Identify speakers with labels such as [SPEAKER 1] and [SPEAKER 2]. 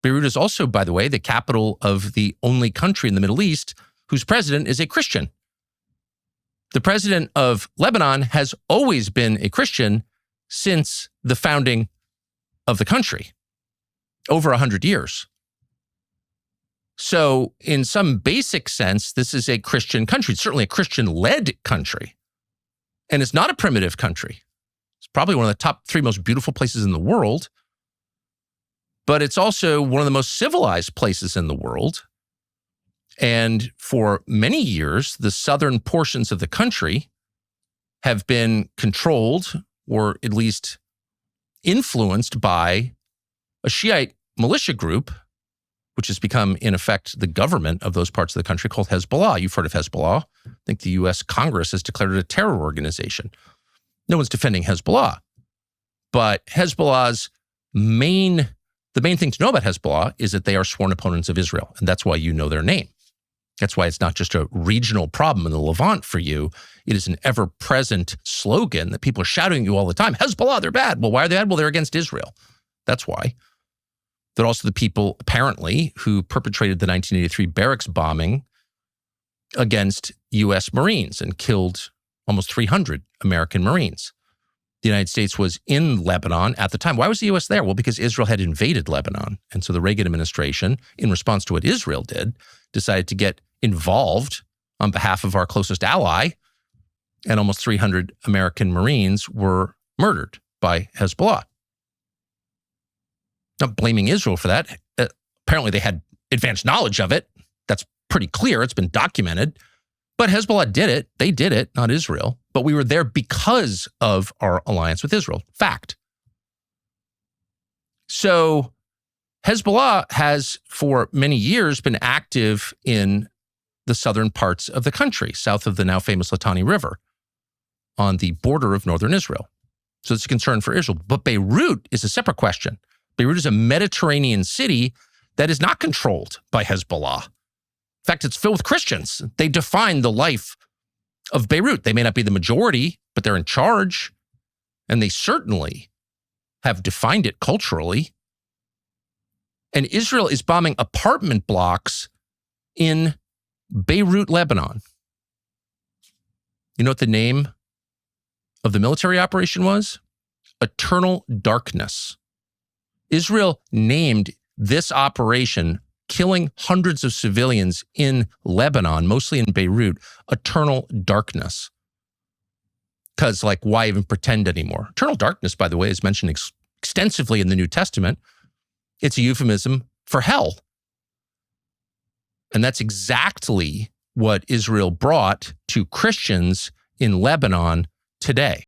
[SPEAKER 1] Beirut is also, by the way, the capital of the only country in the Middle East whose president is a Christian. The president of Lebanon has always been a Christian since the founding of the country, over 100 years. So in some basic sense, this is a Christian country. It's certainly a Christian-led country. And it's not a primitive country. It's probably one of the top 3 most beautiful places in the world. But it's also one of the most civilized places in the world. And for many years, the southern portions of the country have been controlled or at least influenced by a Shiite militia group, which has become, in effect, the government of those parts of the country, called Hezbollah. You've heard of Hezbollah. I think the U.S. Congress has declared it a terror organization. No one's defending Hezbollah. But Hezbollah's the main thing to know about Hezbollah is that they are sworn opponents of Israel, and that's why you know their name. That's why it's not just a regional problem in the Levant for you. It is an ever-present slogan that people are shouting at you all the time. Hezbollah, they're bad. Well, why are they bad? Well, they're against Israel. That's why. They're also the people, apparently, who perpetrated the 1983 barracks bombing against U.S. Marines and killed almost 300 American Marines. The United States was in Lebanon at the time. Why was the U.S. there? Well, because Israel had invaded Lebanon. And so the Reagan administration, in response to what Israel did, decided to get involved on behalf of our closest ally, and almost 300 American Marines were murdered by Hezbollah. Not blaming Israel for that. Apparently they had advanced knowledge of it. That's pretty clear. It's been documented. But Hezbollah did it. They did it, not Israel. But we were there because of our alliance with Israel. Fact. So Hezbollah has, for many years, been active in the southern parts of the country, south of the now famous Litani River, on the border of northern Israel. So it's a concern for Israel. But Beirut is a separate question. Beirut is a Mediterranean city that is not controlled by Hezbollah. In fact, it's filled with Christians. They define the life of Beirut. They may not be the majority, but they're in charge. And they certainly have defined it culturally. And Israel is bombing apartment blocks in Beirut, Lebanon. You know what the name of the military operation was? Eternal Darkness. Israel named this operation, killing hundreds of civilians in Lebanon, mostly in Beirut, Eternal Darkness. Because, why even pretend anymore? Eternal darkness, by the way, is mentioned extensively in the New Testament. It's a euphemism for hell. And that's exactly what Israel brought to Christians in Lebanon today.